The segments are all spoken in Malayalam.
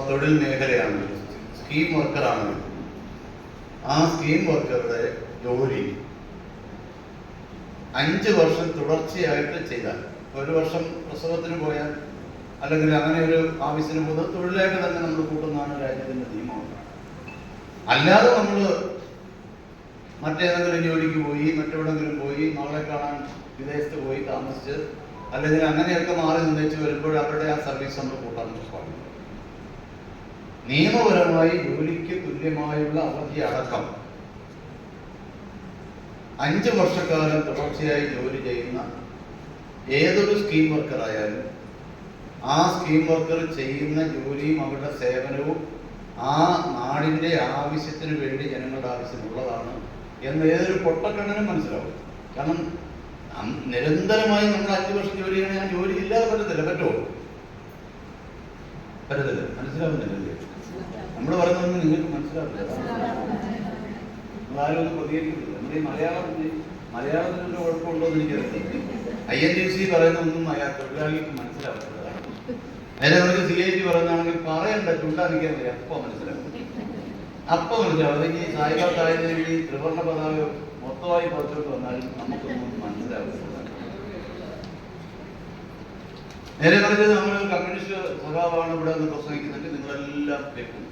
തൊഴിൽ മേഖലയാണ്, സ്കീം വർക്കറാണ്. ആ സ്കീം വർക്കറുടെ ജോലി 5 വർഷം തുടർച്ചയായിട്ട് ചെയ്താൽ, 1 വർഷം പ്രസവത്തിന് പോയാൽ അല്ലെങ്കിൽ അങ്ങനെ ഒരു ആവശ്യത്തിന് പോകുന്നത് തൊഴിലായിട്ട് തന്നെ നമ്മൾ കൂട്ടുന്നതാണ് രാജ്യത്തിൻ്റെ നിയമം. അല്ലാതെ നമ്മൾ മറ്റേതെങ്കിലും ജോലിക്ക് പോയി, മറ്റെവിടെങ്കിലും പോയി, മകളെ കാണാൻ വിദേശത്ത് പോയി താമസിച്ച് അല്ലെങ്കിൽ അങ്ങനെയൊക്കെ മാറി നിന്നേച്ച് വരുമ്പോൾ അവരുടെ ആ സർവീസ് നമ്മൾ കൂട്ടാൻ പാടില്ല. നിയമപരമായി ജോലിക്ക് തുല്യമായുള്ള അവധി അടക്കം 5 വർഷക്കാലം തുടർച്ചയായി ജോലി ചെയ്യുന്ന ഏതൊരു സ്കീം വർക്കറായാലും ആ സ്കീം വർക്കർ ചെയ്യുന്ന ജോലിയും അവരുടെ സേവനവും ആ നാടിൻ്റെ ആവശ്യത്തിന് വേണ്ടി ജനങ്ങളുടെ ആവശ്യമുള്ളതാണ് എന്ന് ഏതൊരു പൊട്ടക്കണ്ണനും മനസ്സിലാവും. കാരണം നിരന്തരമായി നമ്മൾ 5 വർഷം ജോലി ചെയ്യണമെങ്കിൽ ആ ജോലി ഇല്ലാതെ പറ്റത്തില്ല. പറ്റുമോ? പറ്റത്തില്ല. മനസ്സിലാവുന്നില്ലല്ലേ? നമ്മൾ പറയുന്നതൊന്നും നിങ്ങൾക്ക് മനസ്സിലാവില്ല. നമ്മളാരും ഒന്നും പ്രതികരിക്കുന്നില്ല. നമ്മുടെ ഈ മലയാളത്തിനൊരു കുഴപ്പമുണ്ടോ എന്ന് എനിക്കറിയില്ല. INTC പറയുന്നതൊന്നും തൊഴിലാളികൾക്ക് മനസ്സിലാവുന്നതാണ്. നേരെ നമുക്ക് CIT പറയുന്നതാണെങ്കിൽ പറയണ്ട, ചുണ്ടാനിക്കാൻ മതി, അപ്പം മനസ്സിലാവും. അപ്പം മനസ്സിലാവും. അല്ലെങ്കിൽ സായിബാത്തായതിന് ഈ ത്രിവർണ്ണ പതാക മൊത്തമായി പുറത്തോട്ട് വന്നാലും നമുക്കൊന്നും മനസ്സിലാവുന്നില്ല. നേരെ പറഞ്ഞത് നമ്മളൊരു കമ്മ്യൂണിസ്റ്റ് സഖാവാണ് ഇവിടെ നിന്ന് പ്രസംഗിക്കുന്നുണ്ട്, നിങ്ങളെല്ലാം കേൾക്കും.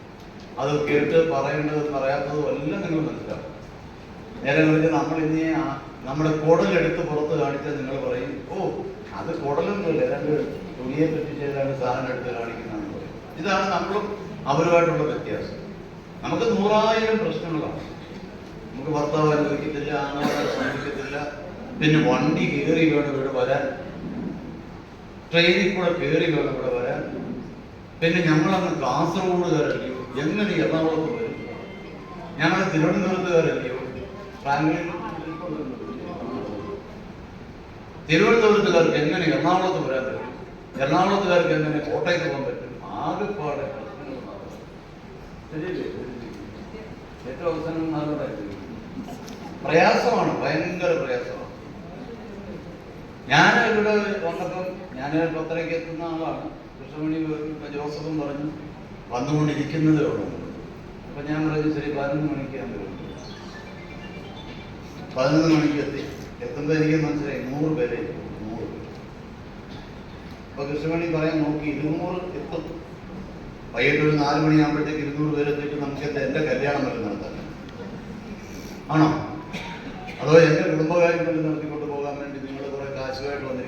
അത് കേട്ട് പറയേണ്ടതും പറയാത്തതും എല്ലാം നിങ്ങൾ മനസ്സിലാവും. നേരെ പറഞ്ഞ് നമ്മളിനി നമ്മുടെ കുടലെടുത്ത് പുറത്ത് കാണിച്ചാൽ നിങ്ങൾ പറയും, ഓ അത് കുടലൊന്നുമില്ല, 2 തുണിയെ പറ്റി ചെയ്താണ് സാധനം എടുത്ത് കാണിക്കുന്നതെന്ന് പറയും. ഇതാണ് നമ്മളും അവരുമായിട്ടുള്ള വ്യത്യാസം. നമുക്ക് 100,000 പ്രശ്നങ്ങളാണ്. നമുക്ക് ഭർത്താവ് അനുഭവിക്കത്തില്ല, ആണവരെ ശ്രമിക്കത്തില്ല, പിന്നെ വണ്ടി കയറി വേണം ഇവിടെ വരാൻ, ട്രെയിനിൽ കൂടെ കയറി വേണം ഇവിടെ വരാൻ, പിന്നെ ഞങ്ങളങ്ങ് കാസർഗോഡുകാരല്ലയോ, എങ്ങനെ എറണാകുളത്ത് വരും, ഞങ്ങൾ തിരുവനന്തപുരത്തുകാരല്ലയോ, തിരുവനന്തപുരത്തുകാർക്ക് എങ്ങനെ എറണാകുളത്ത് വരാൻ പറ്റും, എറണാകുളത്തുകാർക്ക് എങ്ങനെ കോട്ടയത്ത് പോകാൻ പറ്റും, ആകെപ്പാടെ ശരിയല്ലേ? ഏറ്റവും അവസാനം നാളുണ്ടായിരുന്നു പ്രയാസമാണ്, ഭയങ്കര പ്രയാസമാണ്. ഞാൻ ഇവിടെ വന്നപ്പം ഞാൻ 10:30 എത്തുന്ന ആളാണ്. കൃഷ്ണമണി ജോസഫും പറഞ്ഞു വന്നുകൊണ്ടിരിക്കുന്നതേ ഉള്ളൂ. അപ്പം ഞാൻ പറഞ്ഞു ശരി 11 മണിക്ക് ഞാൻ വരും. 11 മണിക്ക് എത്തുമ്പോൾ എനിക്ക് മനസ്സിലായി 100 പേരെ 100. അപ്പൊ കൃഷ്ണമണി പറയാൻ നോക്കി 200 എത്തും. വൈകിട്ട് ഒരു 4 മണിയാകുമ്പോഴത്തേക്ക് 200 പേരെത്തിയിട്ട് നമുക്ക് എൻ്റെ കല്യാണം വരെ നടത്താൻ ആണോ, അതോ എൻ്റെ കുടുംബകാര്യം വരെ നടത്തി